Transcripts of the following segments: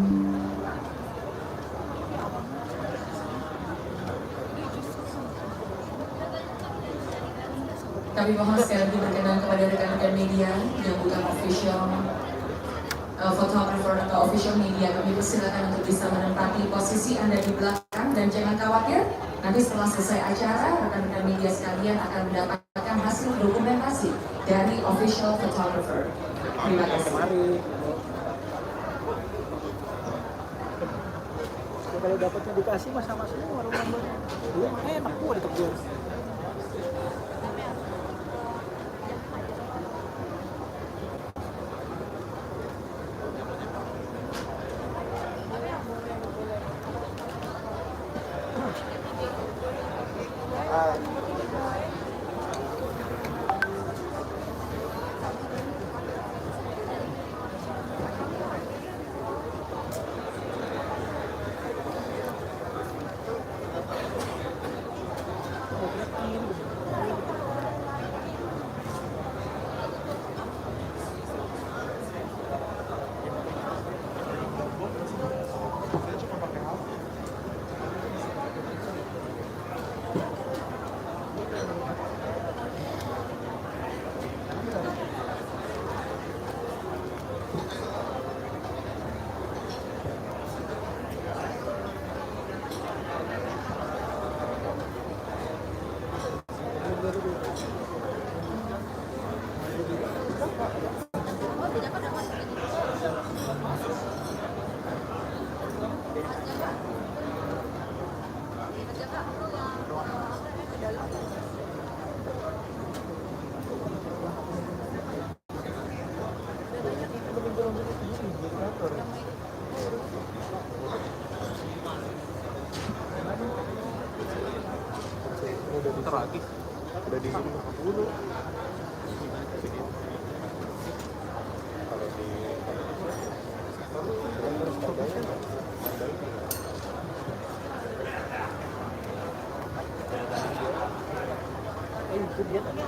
Kami mohon sekali lagi berkenan kepada rekan-rekan media yang bukan official photographer atau official media, kami persilakan untuk bisa menempati posisi Anda di belakang dan jangan khawatir, nanti setelah selesai acara rekan-rekan media sekalian akan mendapatkan hasil dokumentasi dari official photographer. Terima kasih. Kalau dapatnya dikasih sama semua rumah-rumahnya. Dulu mana enak gua ditegur. Bentar lagi udah di sini dulu. Kalau di Itu dia tadi.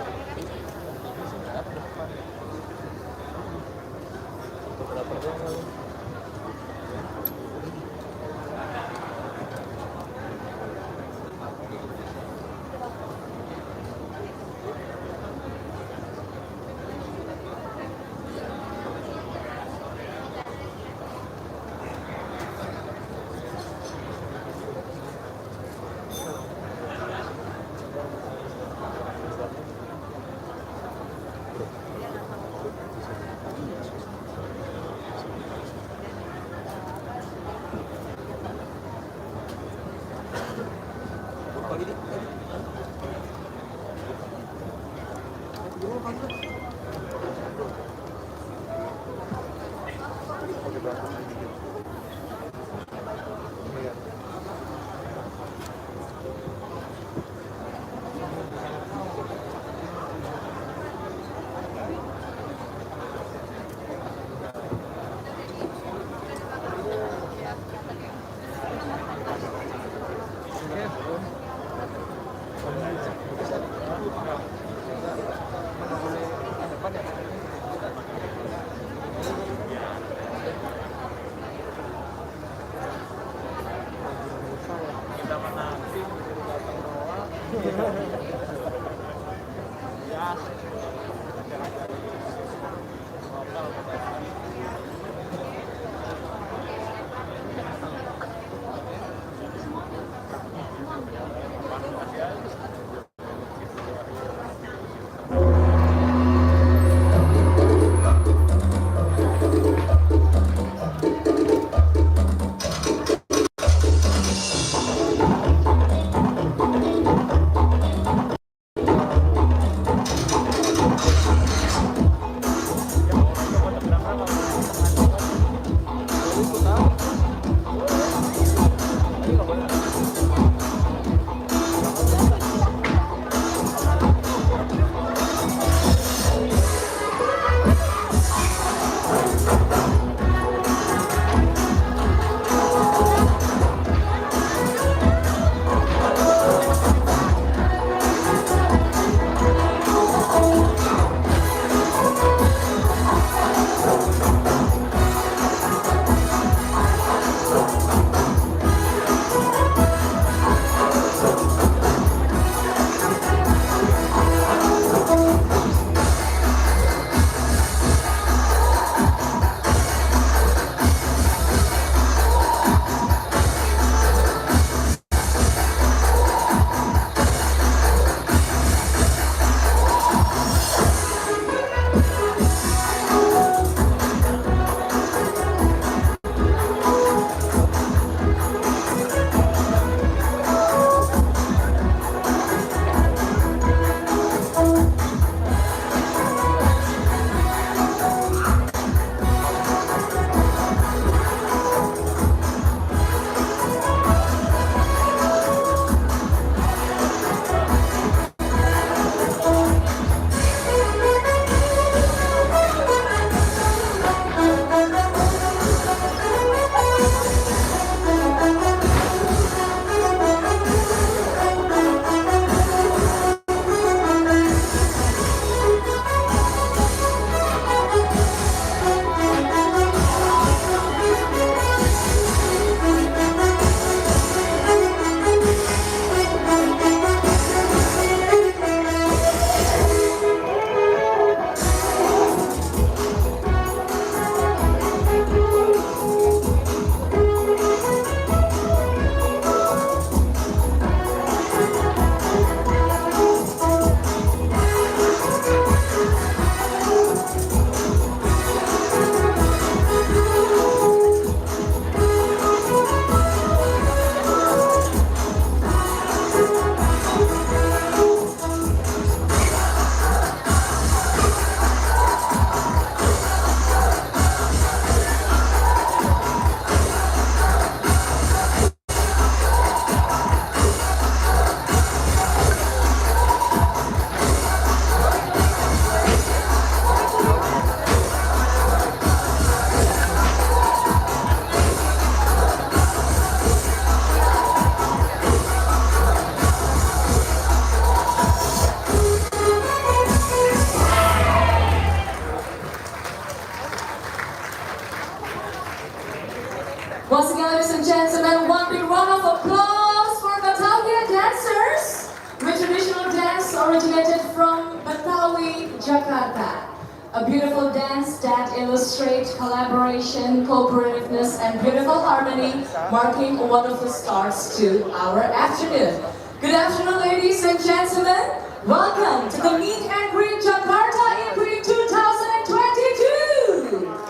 Once again, ladies and gentlemen, one big round of applause for Betawi dancers with traditional dance originated from Betawi, Jakarta. A beautiful dance that illustrates collaboration, cooperativeness, and beautiful harmony, marking a wonderful start to our afternoon. Good afternoon, ladies and gentlemen. Welcome to the Meet and Greet Jakarta Impri 2022.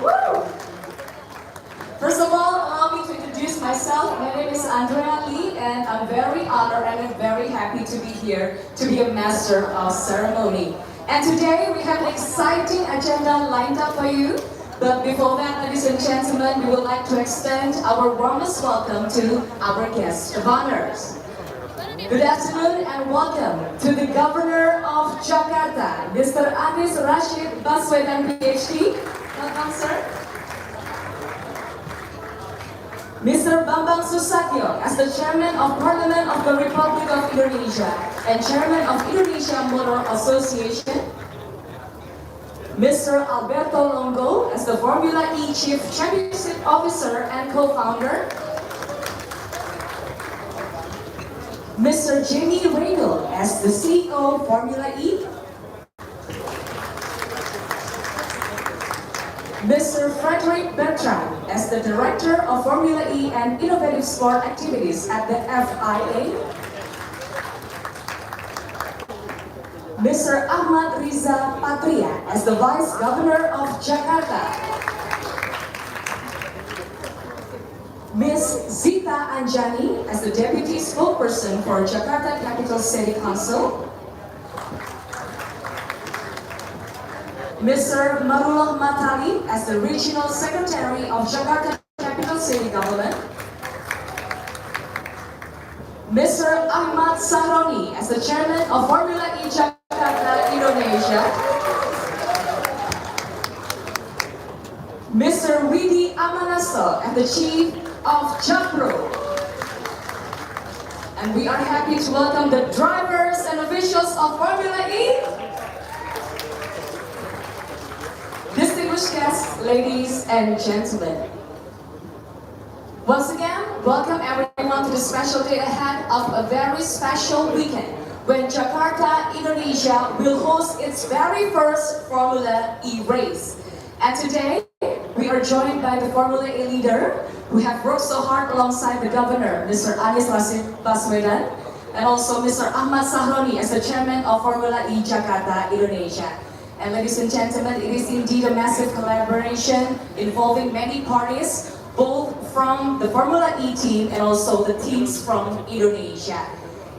Woo! First of all, allow me to introduce myself. My name is Andrea Lee, and I'm very honored and I'm very happy to be here to be a master of ceremony. And today we have an exciting agenda lined up for you. But before that, ladies and gentlemen, we would like to extend our warmest welcome to our guest of honors. Good afternoon and welcome to the Governor of Jakarta, Mr. Anies Rashid Baswedan, PhD. Welcome, sir. Mr. Bambang Susatyo, as the Chairman of Parliament of the Republic of Indonesia and Chairman of Indonesia Motor Association. Mr. Alberto Longo, as the Formula E Chief Championship Officer and Co-Founder. Mr. Jamie Reynolds, as the CEO of Formula E. Mr. Frederick Bertrand, as the Director of Formula E and Innovative Sport Activities at the FIA. Mr. Ahmad Riza Patria, as the Vice Governor of Jakarta. Ms. Zita Anjani, as the Deputy Spokesperson for Jakarta Capital City Council. Mr. Marullah Matali, as the Regional Secretary of Jakarta Capital City Government. Mr. Ahmad Sahroni, as the Chairman of Formula E Jakarta, Indonesia. Mr. Widi Amanaso, as the Chief of Japro. And we are happy to welcome the drivers and officials of Formula E. Distinguished guests, ladies and gentlemen. Once again, welcome everyone to the special day ahead of a very special weekend when Jakarta, Indonesia will host its very first Formula E race. And today, we are joined by the Formula E leader who have worked so hard alongside the governor, Mr. Anies Rashid Baswedan, and also Mr. Ahmad Sahroni as the chairman of Formula E Jakarta, Indonesia. And ladies and gentlemen, it is indeed a massive collaboration involving many parties, both from the Formula E team and also the teams from Indonesia.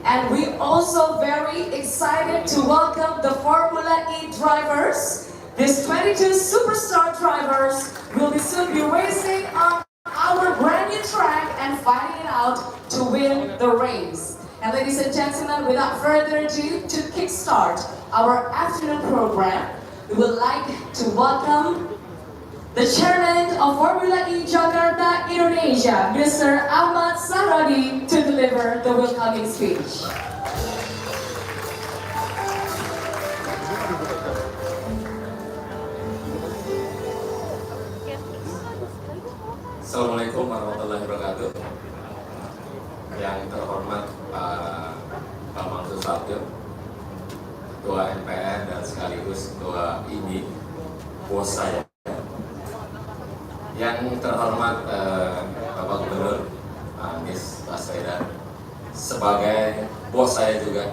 And we also very excited to welcome the Formula E drivers. These 22 superstar drivers will soon be racing on our brand new track and fighting it out to win the race. And ladies and gentlemen, without further ado, to kickstart our afternoon program, we would like to welcome the Chairman of Formula E Jakarta, Indonesia, Mr. Ahmad Sahroni, to deliver the welcoming speech. Assalamualaikum warahmatullahi wabarakatuh. Yang terhormat Pak Bambang Susatyo, Ketua MPR dan sekaligus Ketua IMI, bos saya. Yang terhormat Bapak Gubernur Anies Baswedan, sebagai bos saya juga.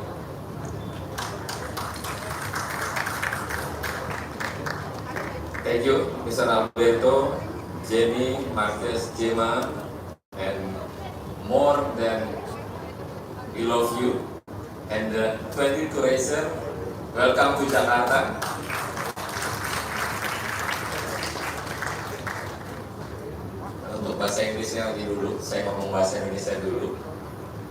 Thank you, Mr. Alberto, Jenny, Marquez, Gemma, and more than we love you. And the 22 racer, welcome to Jakarta. Untuk bahasa Inggrisnya lagi dulu, saya ngomong bahasa Indonesia dulu.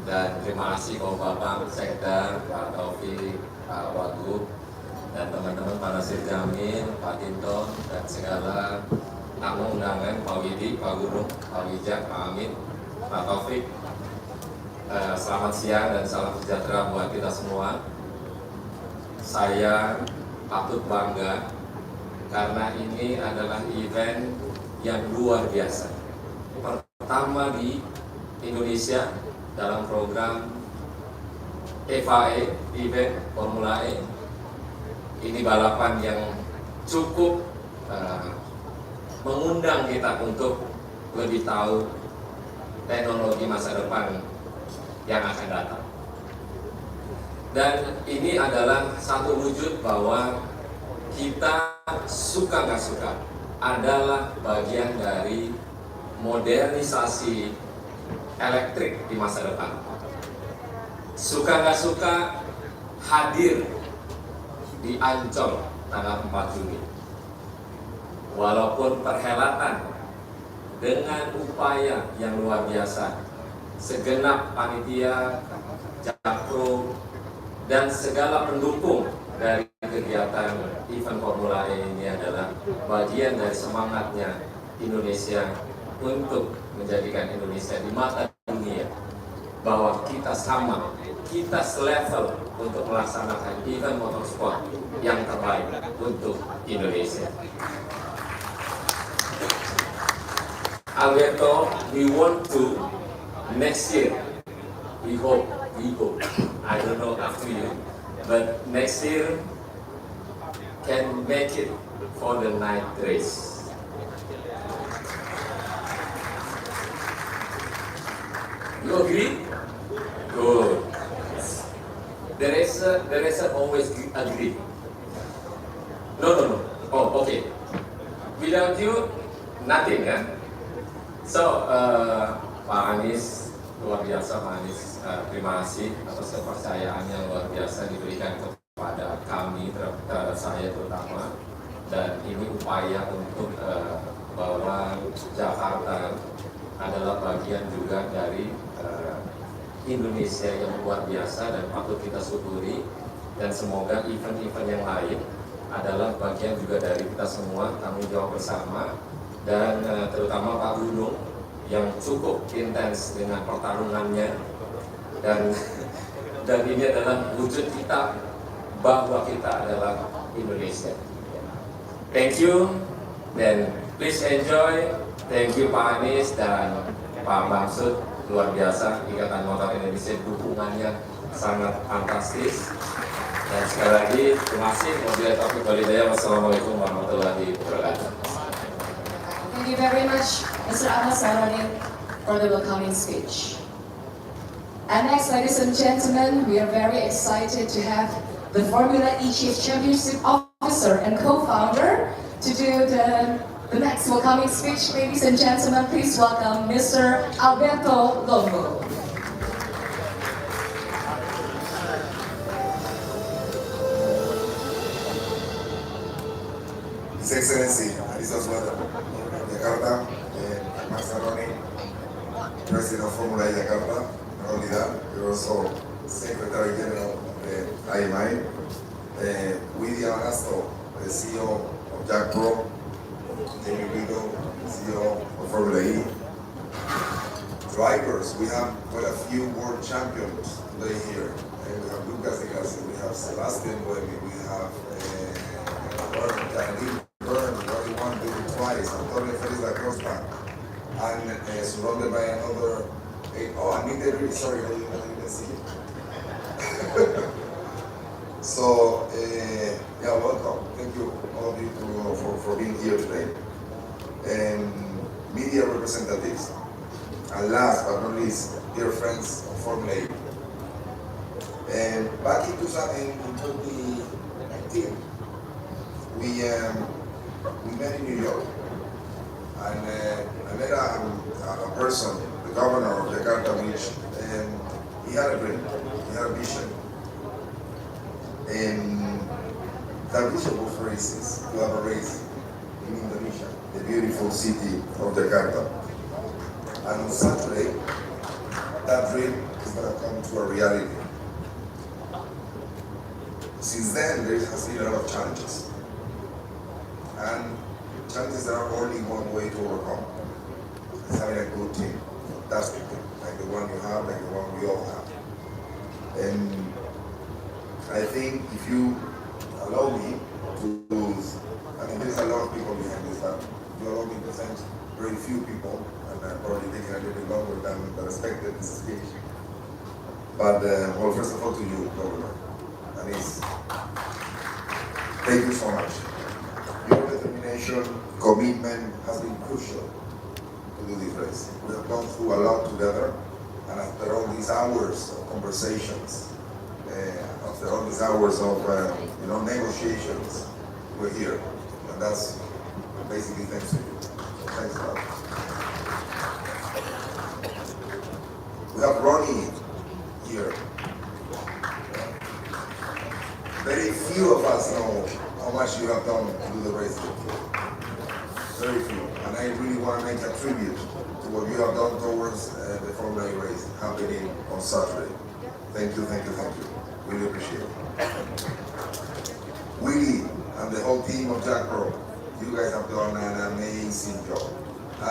Dan terima kasih Bapak Bambang, Sekda, Pak Taufik, Pak Wagub, dan teman-teman Pak Nasir Jamil, Pak Tinto, dan segala tamu undangan, Pak Widi, Pak Gunung, Pak Wijak, Pak Amin, Pak Taufik. Selamat siang dan salam sejahtera buat kita semua. Saya patut bangga karena ini adalah event yang luar biasa. pertama di Indonesia dalam program FIA, event Formula E. Ini balapan yang cukup mengundang kita untuk lebih tahu teknologi masa depan yang akan datang. Dan ini adalah satu wujud bahwa kita suka nggak suka adalah bagian dari modernisasi elektrik di masa depan. Suka nggak suka hadir di Ancol tanggal 4 Juni. Walaupun perhelatan dengan upaya yang luar biasa, segenap panitia, jakpro, dan segala pendukung dari kegiatan event Formula E ini adalah bagian dari semangatnya Indonesia untuk menjadikan Indonesia di mata dunia bahwa kita sama, kita selevel untuk melaksanakan event motorsport yang terbaik untuk Indonesia. Alberto, we want to next year, we hope, I don't know up to you, but next year can make it for the night race. You agree? Good. The racer always agree. No. Oh, okay. Without you, nothing, kan? So, Pak Anies, luar biasa Pak Anies, terima kasih atas kepercayaan yang luar biasa diberikan kepada kami, terhadap saya terutama. Dan ini upaya untuk bahwa Jakarta adalah bagian juga dari Indonesia yang luar biasa dan patut kita syukuri. Dan semoga event-event yang lain adalah bagian juga dari kita semua, tanggung jawab bersama. Dan terutama Pak Gunung yang cukup intens dengan pertarungannya dan ini adalah wujud kita bahwa kita adalah Indonesia. Thank you dan please enjoy. Thank you Pak Anies dan Pak Bamsud, luar biasa Ikatan Motor Indonesia, dukungannya sangat fantastis. Dan sekali lagi terima kasih. Wassalamualaikum warahmatullahi wabarakatuh. Thank you very much, Mr. Ahmad Saroni, for the welcoming speech. And next, ladies and gentlemen, we are very excited to have the Formula E Chief Championship Officer and Co-Founder to do the next welcoming speech. Ladies and gentlemen, please welcome Mr. Alberto Longo. His Excellency, this is Jakarta, Ahmad Saroni, President of Formula E Jakarta. Not only that, you're also Secretary General of the IMI. William Arasto, the CEO of Jakpro. Jamie Vito, CEO of Formula E. Drivers, we have quite a few world champions today here. We have Lucas de Garcia, we have Sebastian Buemi, we have twice, Antonio Felix da Costa, and surrounded by another, and Nick Debris, sorry, I didn't see it. So, yeah, welcome. Thank you, all of you, for being here today. And media representatives, and last but not least, dear friends of Formula E. And back in 2019, we met in New York, and I met a person, the governor of Jakarta, which he had a dream, he had a vision, and that vision was races, to have a race in Indonesia, the beautiful city of Jakarta. And on Saturday, that dream is going to come to a reality. Since then, there has been a lot of challenges. And challenges that are only one way to overcome. It's having a good team, fantastic team, like the one you have, like the one we all have. And I think if you allow me to lose, I mean, there's a lot of people behind this, but you allow me to thank very few people, and probably taking a little bit longer than expected this speech. But well, first of all, to you, Governor, and thank you so much. Your determination, commitment has been crucial to do this race. We have gone through a lot together, and after all these hours of conversations, after all these hours of negotiations, we're here, and that's basically thanks to you. So thanks a lot. We have Ronnie here. Very few of us know how much you have done to do the race. Very few. And I really want to make a tribute to what you have done towards the Formula E race happening on Saturday. Thank you, thank you, thank you. Really appreciate it. Willie and the whole team of Jack Pro, you guys have done an amazing job.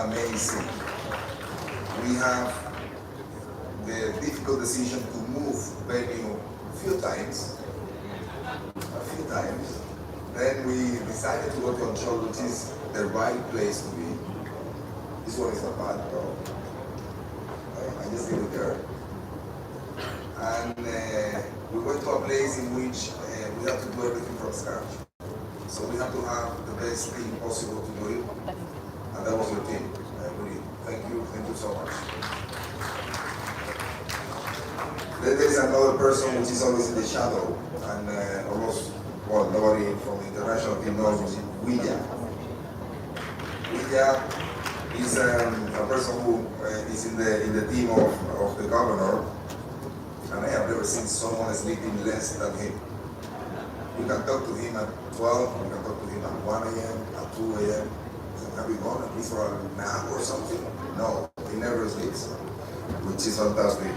Amazing. We have the difficult decision to move venue a few times. Then we decided to go to Anchol, which is the right place to be. This one is not bad, though. I just leave it there. And we went to a place in which we have to do everything from scratch. So we have to have the best team possible to do it. And that was your team. Really, thank you so much. Then there is another person which is always in the shadow, and nobody from the international team knows, which is Willa. Willa is a person who is in the team of the governor, and I have never seen someone sleeping less than him. We can talk to him at 12, we can talk to him at 1 a.m., at 2 a.m. Have you gone at least for a nap or something? No, he never sleeps, which is fantastic.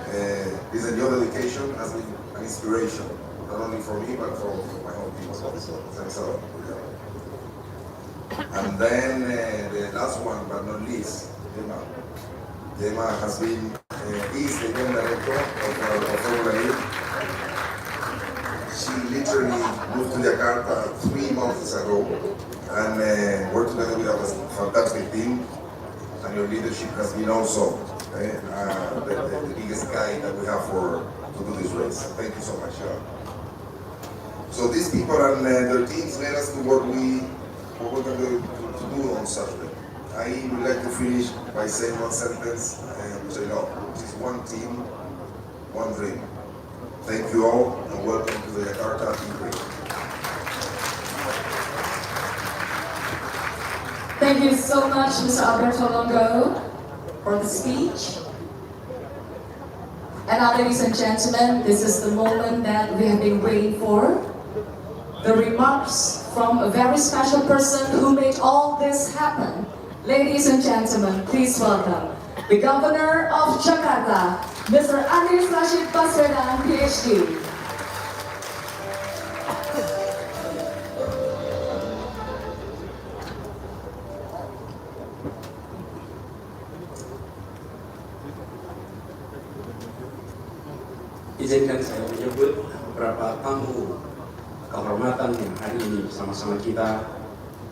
Your dedication has been an inspiration, not only for me, but for my whole team. So thanks a lot. And then the last one, but not least, Gemma. Gemma has been, is the young director of Formula E. She literally moved to Jakarta 3 months ago, and worked together with a fantastic team. And your leadership has been also the biggest guide that we have to do this race. Thank you so much. So these people and their teams led us to what we're going to do on Saturday. I would like to finish by saying one sentence, which I know, which is one team, one dream. Thank you all, and welcome to the Jakarta E-Race. Thank you so much, Mr. Alberto Longo, for the speech. And now, ladies and gentlemen, this is the moment that we have been waiting for. The remarks from a very special person who made all this happen. Ladies and gentlemen, please welcome the Governor of Jakarta, Mr. Anies Rashid Baswedan, PhD. Izinkan saya menyebut beberapa tamu kehormatan yang hari ini bersama-sama kita.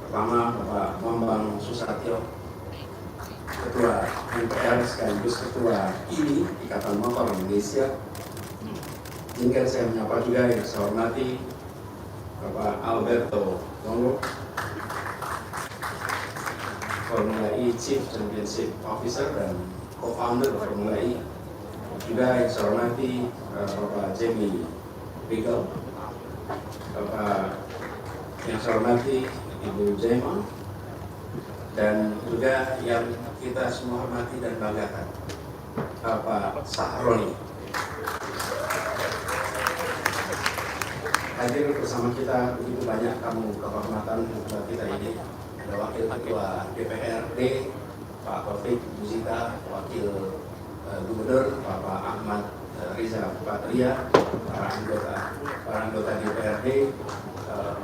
Pertama, Bapak Bambang Susatyo, Ketua MPR sekaligus Ketua IMI, Ikatan Motor Indonesia. Izinkan saya menyapa juga yang saya hormati Bapak Alberto Longo, Formula E Chief Championship Officer dan Co-Founder Formula E. Juga yang saya hormati Bapak Jamie Beagle, Bapak yang saya hormati Ibu Gemma, dan juga yang kita semua hormati dan banggakan, Bapak Sahroni. Hadir bersama kita begitu banyak tamu kehormatan ketua kita ini. Ada Wakil Ketua DPRD, Pak Taufik Buzita, Wakil Gubernur Bapak Ahmad Riza Patria, para anggota DPRD,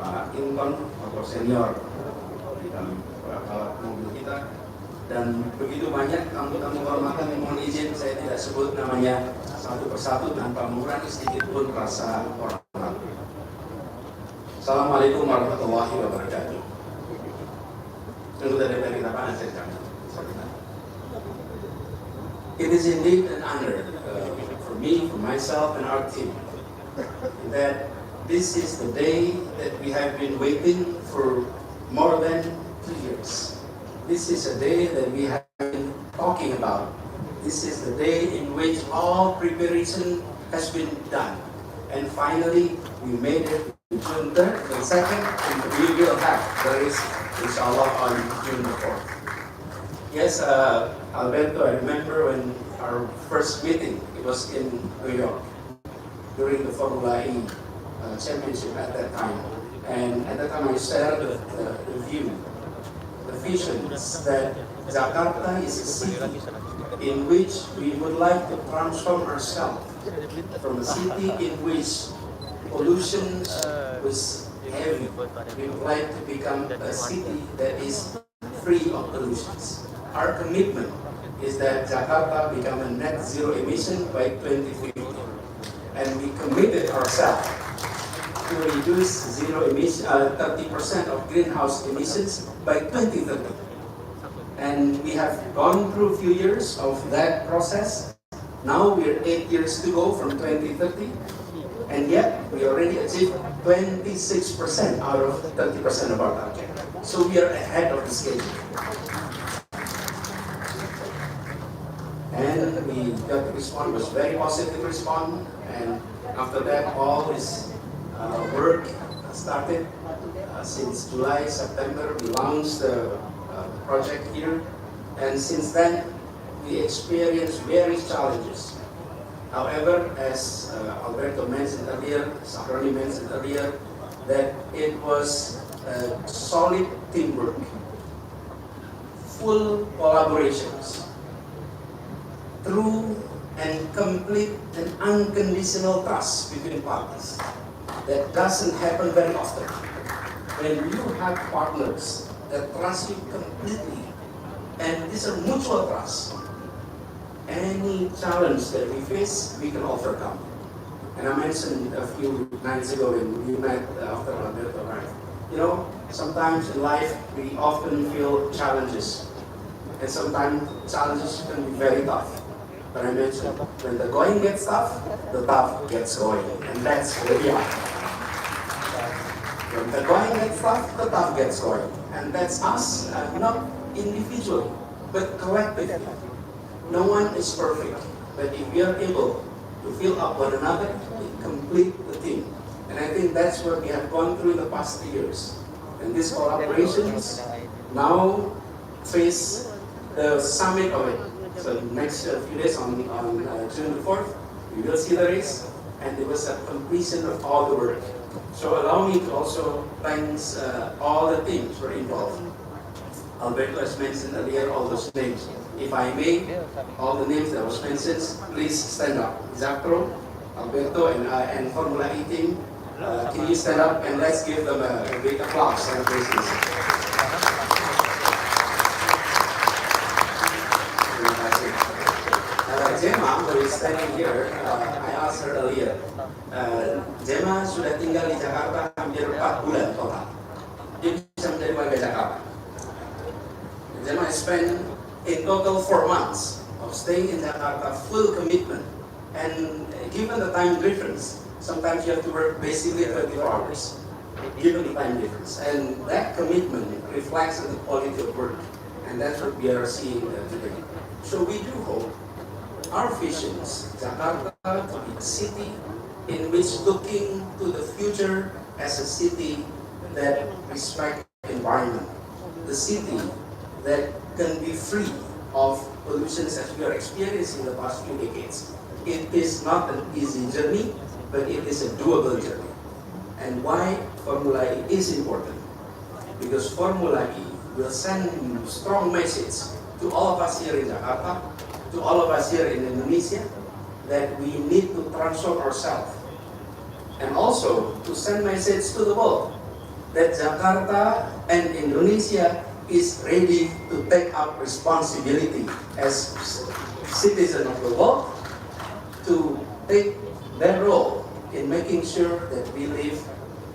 Pak Inton, Bapak Senior di dalam balap mobil kita, dan begitu banyak tamu-tamu kehormatan yang mohon izin saya tidak sebut namanya satu persatu tanpa mengurangi sedikit pun rasa hormat. Assalamualaikum warahmatullahi wabarakatuh. Anggota DPR kita Pak Nasir Jamil. It is indeed an honor for me, for myself, and our team that this is the day that we have been waiting for more than 2 years. This is a day that we have been talking about. This is the day in which all preparation has been done. And finally, we made it June 3rd and 2nd, and we will have the race, inshallah, on June 4th. Yes, Alberto, I remember when our first meeting, it was in New York, during the Formula E championship at that time. And at that time I shared the view, the visions that Jakarta is a city in which we would like to transform ourselves from a city in which pollution was heavy. We would like to become a city that is free of pollutions. Our commitment is that Jakarta become a net zero emission by 2050. And we committed ourselves to reduce 30% of greenhouse emissions by 2030. And we have gone through a few years of that process. Now we're 8 years to go from 2030. And yet we already achieved 26% out of 30% of our target. So we are ahead of the schedule. And we got the response, was very positive response, and after that all this work started. Since July, September, we launched the project here, and since then we experienced various challenges. However, as Alberto mentioned earlier, Sahroni mentioned earlier, that it was solid teamwork, full collaborations, true and complete and unconditional trust between parties. That doesn't happen very often. When you have partners that trust you completely, and these are mutual trust, any challenge that we face, we can overcome. And I mentioned a few nights ago when we met after Alberto arrived. You know, sometimes in life we often feel challenges, and sometimes challenges can be very tough. But I mentioned, when the going gets tough, the tough gets going. And that's where we are. When the going gets tough, the tough gets going. And that's us, not individually, but collectively. No one is perfect. But if we are able to fill up one another, we complete the team. And I think that's what we have gone through in the past 2 years. And these collaborations now face the summit of it. So next few days on June the 4th, we will see the race, and it was a completion of all the work. So allow me to also thank all the teams who are involved. Alberto has mentioned earlier all those names. If I may, all the names that was mentioned, please stand up. Zacro, Alberto, and Formula E team, can you stand up and let's give them a big applause and appreciation. Gemma, who is standing here, I asked her earlier. Gemma sudah tinggal di Jakarta hampir 4 bulan total. Dia bisa menjadi warga Jakarta. Gemma spent in total 4 months of staying in Jakarta, full commitment. And given the time difference, sometimes you have to work basically 24 hours, given the time difference. And that commitment reflects on the quality of work. And that's what we are seeing today. So we do hope our visions, Jakarta to be a city in which looking to the future as a city that respects the environment, the city that can be free of pollutions as we are experiencing in the past few decades. It is not an easy journey, but it is a doable journey. And why Formula E is important? Because Formula E will send a strong message to all of us here in Jakarta, to all of us here in Indonesia, that we need to transform ourselves. And also to send message to the world that Jakarta and Indonesia is ready to take up responsibility as citizens of the world, to take their role in making sure that we live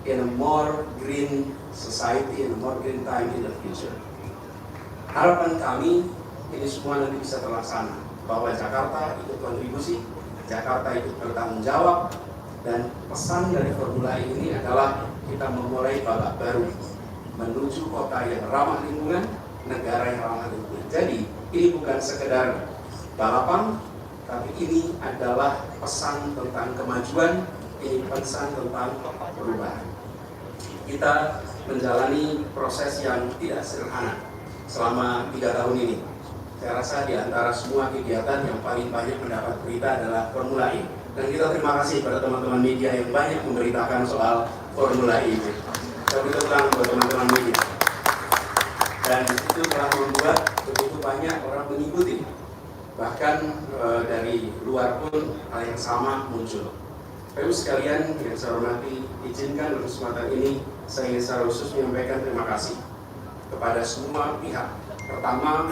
in a more green society, in a more green time in the future. Harapan kami ini semua nanti bisa terlaksana, bahwa Jakarta ikut kontribusi, Jakarta ikut bertanggung jawab, dan pesan dari Formula E ini adalah kita memulai babak baru menuju kota yang ramah lingkungan, negara yang ramah lingkungan. Jadi ini bukan sekedar balapan, tapi ini adalah pesan tentang kemajuan, ini pesan tentang perubahan. Kita menjalani proses yang tidak sederhana selama 3 tahun ini. Saya rasa di antara semua kegiatan yang paling banyak mendapat berita adalah Formula E. Dan kita terima kasih pada teman-teman media yang banyak memberitakan soal Formula E. Saya beri tepuk tangan buat teman-teman media. Dan itu telah membuat begitu banyak orang mengikuti. Bahkan dari luar pun hal yang sama muncul. Bapak sekalian yang saya hormati, izinkan untuk kesempatan ini saya ingin secara khusus menyampaikan terima kasih kepada semua pihak. Pertama,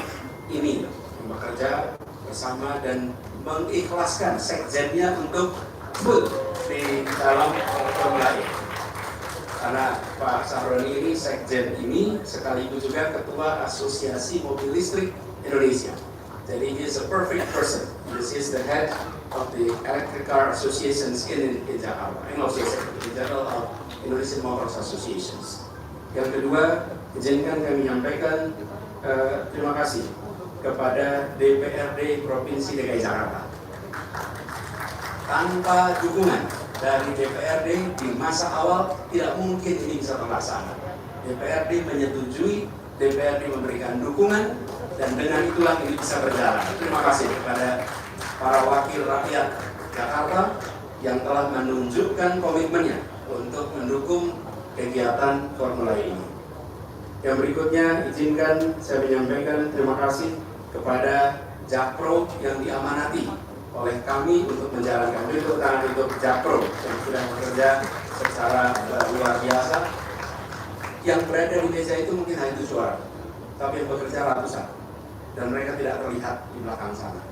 ini yang bekerja bersama dan mengikhlaskan sekjennya untuk full di dalam Formula E. Karena Pak Sahroni ini sekjen ini sekaligus juga ketua Asosiasi Mobil Listrik Indonesia. Jadi he is a perfect person. This is the head of the Electric Car Associations in Jakarta, and also Secretary General of Indonesian Motors Associations. Yang kedua, izinkan kami menyampaikan terima kasih kepada DPRD Provinsi DKI Jakarta. Tanpa dukungan dari DPRD di masa awal tidak mungkin ini bisa terlaksana. DPRD menyetujui, DPRD memberikan dukungan, dan dengan itulah ini bisa berjalan. Terima kasih kepada para wakil rakyat Jakarta yang telah menunjukkan komitmennya untuk mendukung kegiatan Formula E ini. Yang berikutnya, izinkan saya menyampaikan terima kasih kepada Jakpro yang diamanati oleh kami untuk menjalankan. Beri tepuk tangan untuk Jakpro yang sudah bekerja secara luar biasa. Yang berada di meja itu mungkin hanya 7 orang, tapi yang bekerja ratusan, dan mereka tidak terlihat di belakang sana.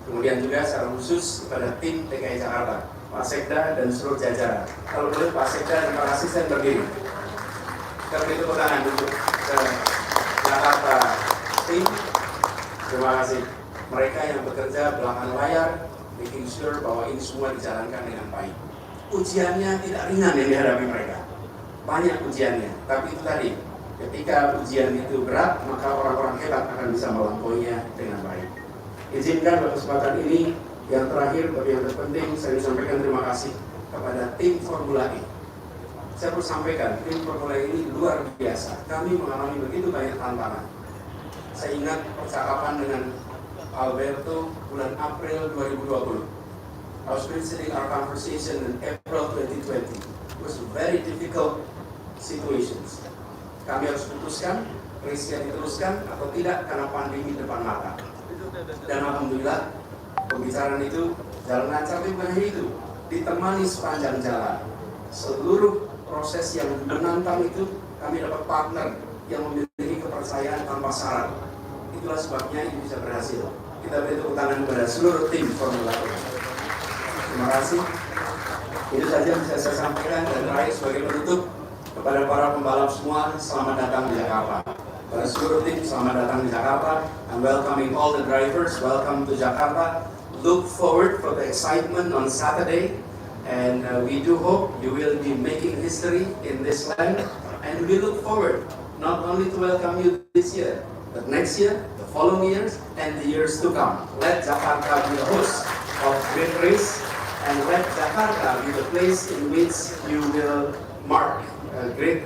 Kemudian juga secara khusus kepada tim DKI Jakarta, Pak Sekda dan seluruh jajaran. Kalau boleh Pak Sekda, terima kasih, saya berdiri. Kita beri tepuk tangan untuk Jakarta tim. Terima kasih. Mereka yang bekerja belakang layar, making sure bahwa ini semua dijalankan dengan baik. Ujiannya tidak ringan yang dihadapi mereka. Banyak ujiannya, tapi itu tadi, ketika ujian itu berat, maka orang-orang hebat akan bisa melampauinya dengan baik. Izinkan pada kesempatan ini, yang terakhir tapi yang terpenting, saya sampaikan terima kasih kepada tim Formula E. Saya perlu sampaikan, tim Formula E ini luar biasa. Kami mengalami begitu banyak tantangan. Saya ingat percakapan dengan Alberto bulan April 2020. I was mentioning our conversation in April 2020. It was very difficult situations. Kami harus putuskan, risknya diteruskan atau tidak karena pandemi depan mata. Dan alhamdulillah, pembicaraan itu jalan lancar, tapi bukan hanya itu, ditemani sepanjang jalan. Seluruh proses yang menantang itu, kami dapat partner yang memiliki kepercayaan tanpa syarat. Itulah sebabnya ini bisa berhasil. Kita beri tepuk tangan kepada seluruh tim Formula E. Terima kasih. Itu saja yang bisa saya sampaikan, dan terakhir sebagai penutup kepada para pembalap semua, selamat datang di Jakarta. Pada seluruh tim, selamat datang di Jakarta. I'm welcoming all the drivers. Welcome to Jakarta. Look forward for the excitement on Saturday, and we do hope you will be making history in this land. And we look forward not only to welcome you this year, but next year, the following years, and the years to come. Let Jakarta be the host of great race, and let Jakarta be the place in which you will mark a great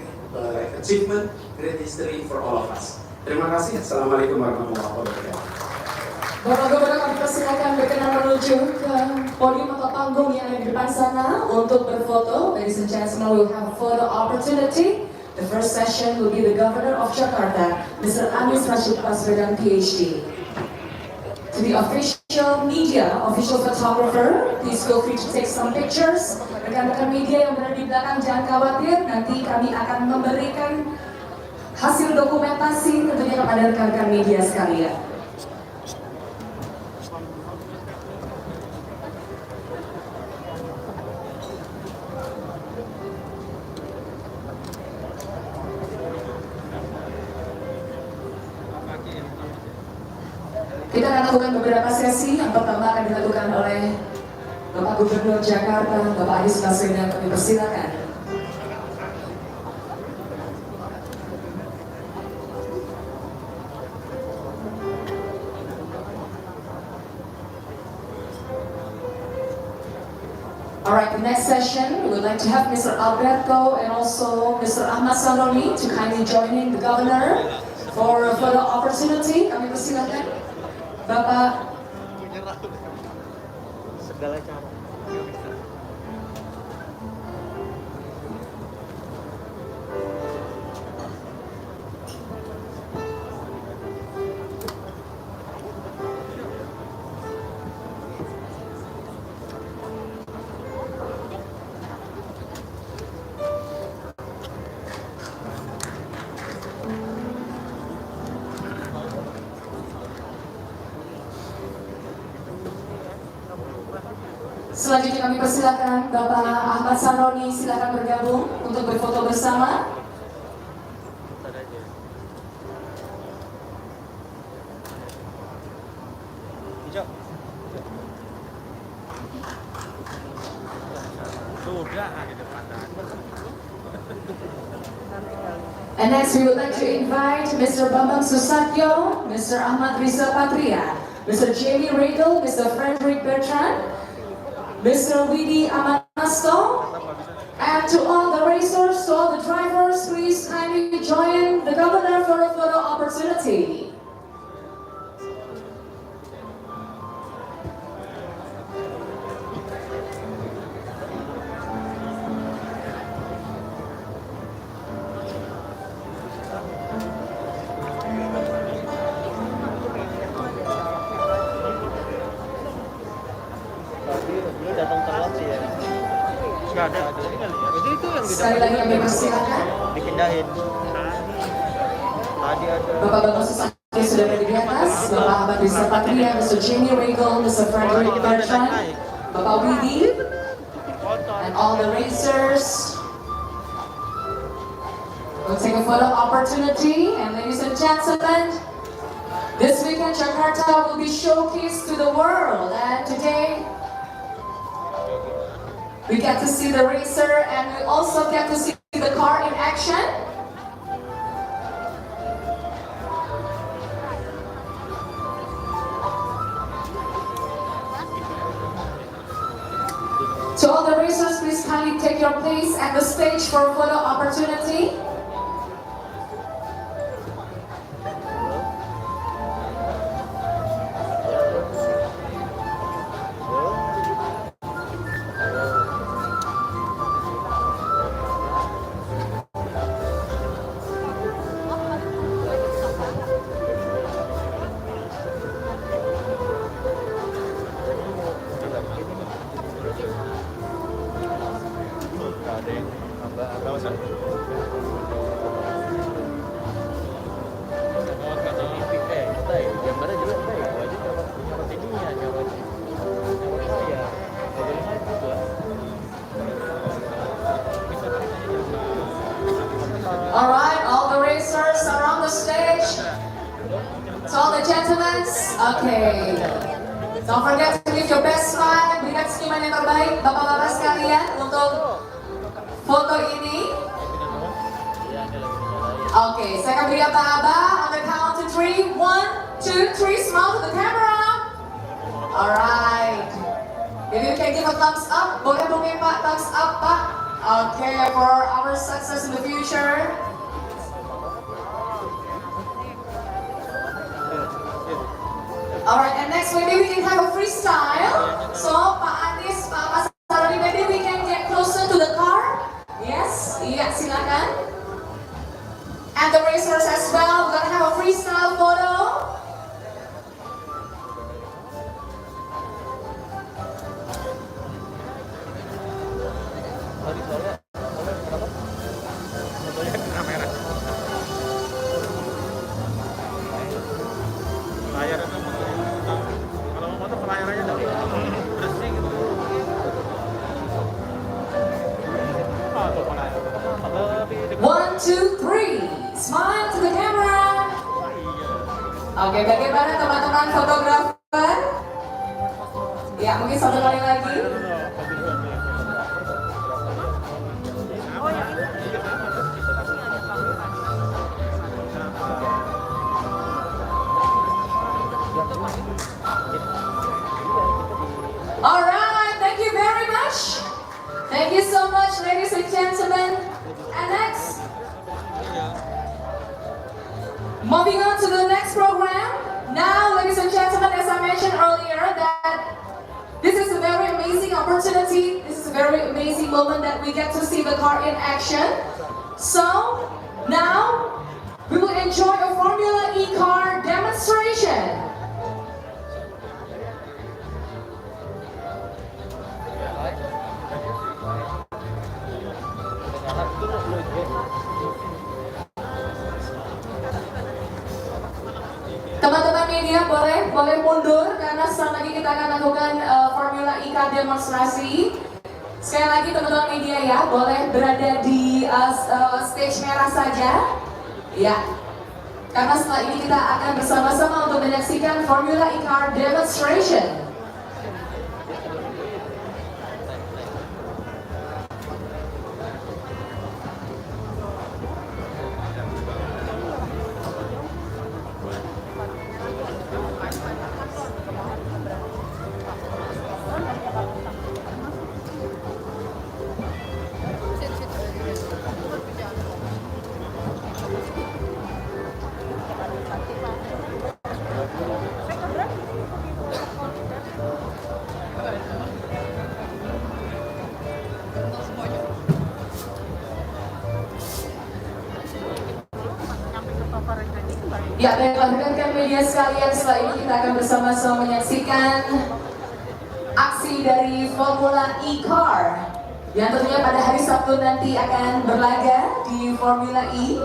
achievement, great history for all of us. Terima kasih. Assalamualaikum warahmatullahi wabarakatuh. Bapak Gubernur, kami persilakan berkenan menuju ke podium atau panggung yang ada di depan sana untuk berfoto. Ladies and gentlemen, we will have a photo opportunity. The first session will be the Governor of Jakarta, Mr. Anies Rashid Baswedan, PhD. To the official media, official photographer, please feel free to take some pictures. Rekan-rekan media yang berada di belakang jangan khawatir, nanti kami akan memberikan hasil dokumentasi tentunya kepada rekan-rekan media sekalian. Kita akan lakukan beberapa sesi. Yang pertama akan dilakukan oleh Bapak Gubernur Jakarta, Bapak Anies Baswedan. Kami persilakan. Alright, the next session, we would like to have Mr. Alberto and also Mr. Ahmad Saroni to kindly join the governor for a further opportunity. Kami persilakan. Bapak. Segala cara. Selanjutnya kami persilakan Bapak Ahmad Saroni, silakan bergabung untuk berfoto bersama. And next we would like to invite Mr. Bambang Susatyo, Mr. Ahmad Riza Patria, Mr. Jamie Regal, Mr. Frederick Bertrand, Mr. Widi Amanasto, and to all the racers, to all the drivers, please kindly join the governor for a photo opportunity. Datang telat sih ya. Nggak ada. Jadi kali ya. Jadi itu yang Sekali lagi kami persilakan. dipindahin. Tadi ada. Bapak Bambang Susatyo sudah berada di atas, Bapak Ahmad Riza Patria, Mr. Jamie Regal, Mr. Frederick Bertrand, Bapak Widi, and all the racers. We'll take a photo opportunity, and ladies and gentlemen, this weekend Jakarta will be showcased to the world, and today we get to see the racer, and we also get to see the car in action. To all the racers, please kindly take your place at the stage for a photo opportunity. Alright, all the racers are on the stage. To all the gentlemen, okay. Don't forget to give your best smile, berikan senyuman yang terbaik bapak-bapak sekalian untuk foto ini. Okay, saya akan beri aba-aba on the count to 3. 1, 2, 3, smile to the camera. Alright. If you can give a thumbs up, boleh mungkin Pak, thumbs up Pak. Okay, for our success in the future. Alright, and next maybe we can have a freestyle. So, Pak Anies, Pak Saroni, maybe we can get closer to the car. Yes, iya silakan. And the racers as well. We're gonna have a freestyle photo. One, two, three. Smile to the camera. Oke, bagaimana teman teman-teman fotografer. Ya, mungkin satu kali lagi. Alright, thank you very much. Thank you so much, ladies and gentlemen. And next, moving on to the next program. Now, ladies and gentlemen, as I mentioned earlier, that this is a very amazing opportunity. This is a very amazing moment that we get to see the car in action. So, now, we will enjoy a Formula E car demonstration. Teman-teman media boleh mundur karena setelah lagi kita akan lakukan Formula E car demonstrasi. Sekali lagi teman-teman media ya, boleh berada di stage merah saja. Ya. Karena setelah ini kita akan bersama-sama untuk menyaksikan Formula E car demonstration. Ya, baiklah rekan-rekan media sekalian, setelah ini kita akan bersama-sama menyaksikan aksi dari Formula E Car yang tentunya pada hari Sabtu nanti akan berlaga di Formula E.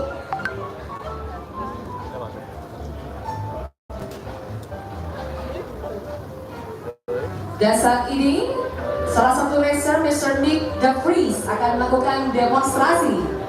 Dan saat ini, salah satu racer, Mr. Nick De Vries, akan melakukan demonstrasi.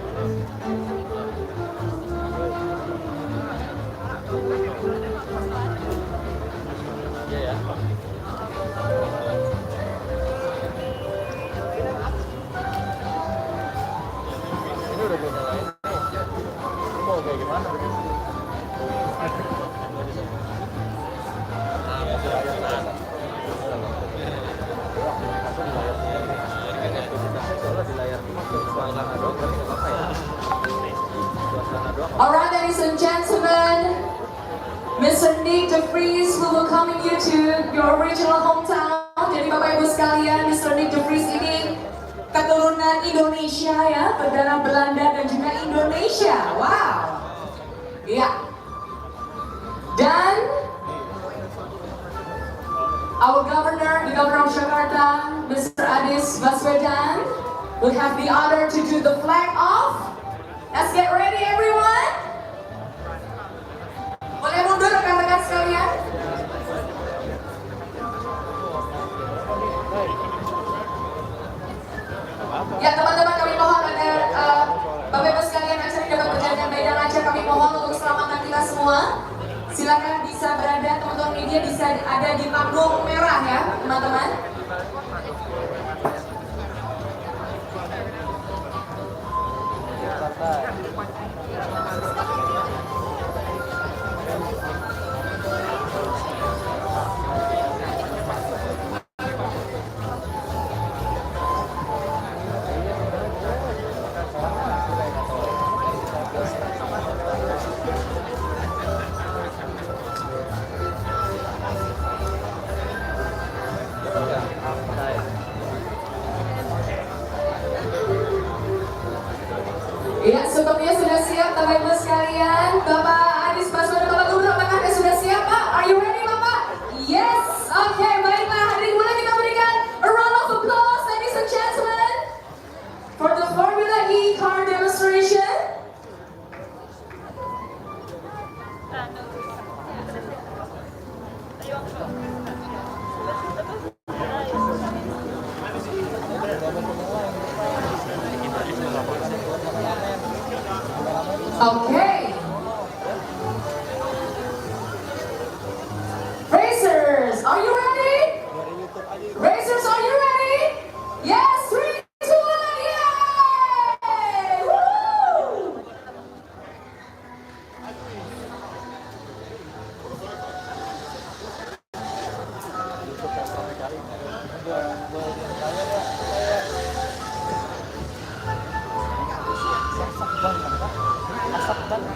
Alright, ladies and gentlemen, Mr. Nick De Vries who will coming you to your original hometown. Jadi Bapak Ibu sekalian, Mr. Nick De Vries ini keturunan Indonesia ya, berdarah Belanda dan juga Indonesia. Wow. Iya. Dan our governor, the governor of Jakarta, Mr. Anies Baswedan, will have the honor to do the flag off. Let's get ready, everyone. Boleh mundur rekan-rekan sekalian. Ya teman-teman, kami mohon agar Bapak Ibu sekalian acara dapat berjalan dengan baik dan lancar. Kami mohon untuk keselamatan kita semua. Silakan bisa berada, teman-teman media bisa ada di panggung merah ya, teman-teman. Ya, setelah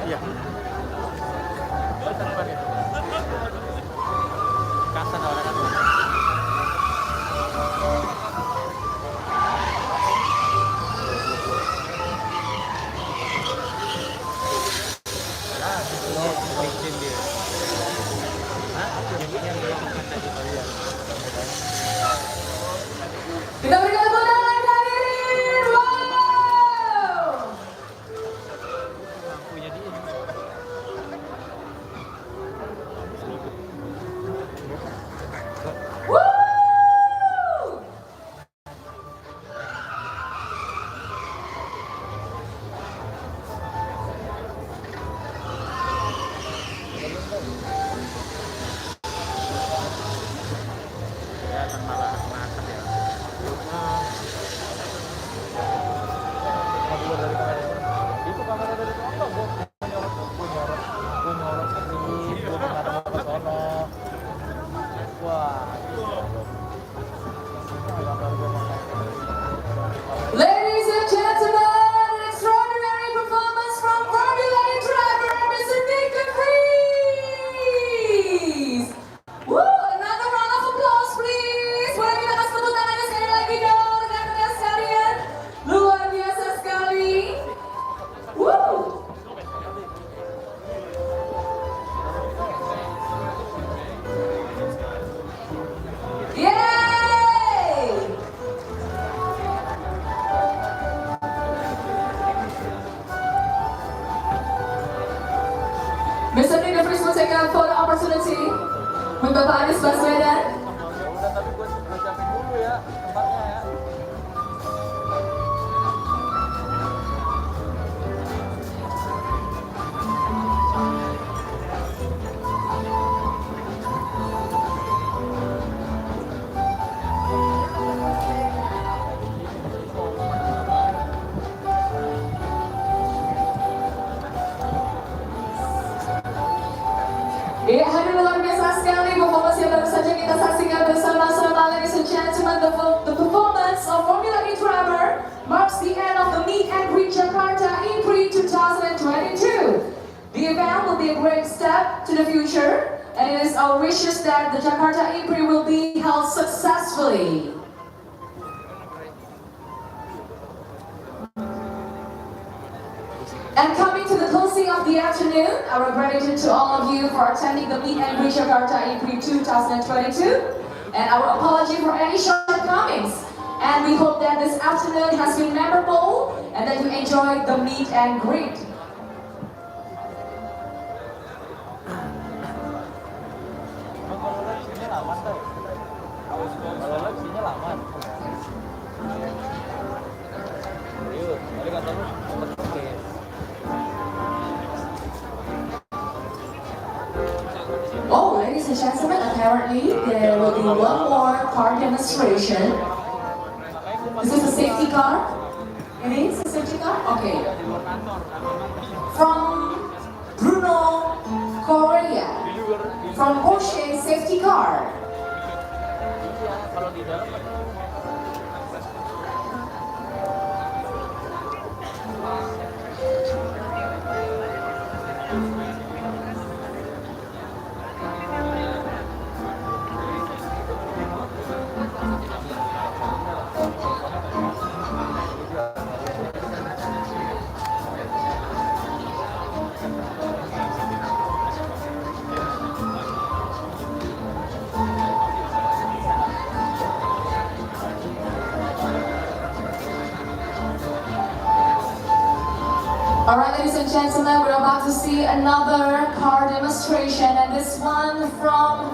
Iya. Kasan orang kan. Licin dia. Hah? Yang belakang tadi kalian. Kita berikan tepuk tangan hadirin. Wow. Lampunya dia. Woo! Kelihatan malah masak ya. Itu kamera dari mana? Gue nyorot ke sini, gue ngadep ke sono. Wah. Ladies and gentlemen, an extraordinary performance from Formula E driver, Mr. Nick de Vries. Woo! Another round of applause, please. Boleh kita kasih tepuk tangannya sekali lagi dong, rekan-rekan sekalian. Luar biasa sekali. Woo! Yay! Mr. Nick de Vries will take a photo opportunity with Bapak Anies Baswedan. Udah, tapi gue siapin dulu ya tempatnya ya. Ya, hadir luar biasa sekali performance yang baru saja kita saksikan bersama-sama, ladies and gentlemen. The performance of Formula E driver marks the end of the meet and greet Jakarta E-Prix 2022. The event will be a great step to the future, and it is our wishes that the Jakarta E-Prix will be held successfully. And coming to the closing of the afternoon, our gratitude to all of you for attending the Meet and Greet Jakarta E-Prix 2022, and our apology for any shortcomings. And we hope that this afternoon has been memorable and that you enjoyed the Meet and Greet. Kalau live sinyal aman tuh. Kalau live sinyal aman. Yuk, balik kantor lu. Oke. Oh, ladies and gentlemen, apparently there will be one more car demonstration. Is this a safety car? It is a safety car? Okay. From Bruno, Korea. From Porsche safety car. Kalau di dalam Alright, ladies and gentlemen, we're about to see another car demonstration, and this one from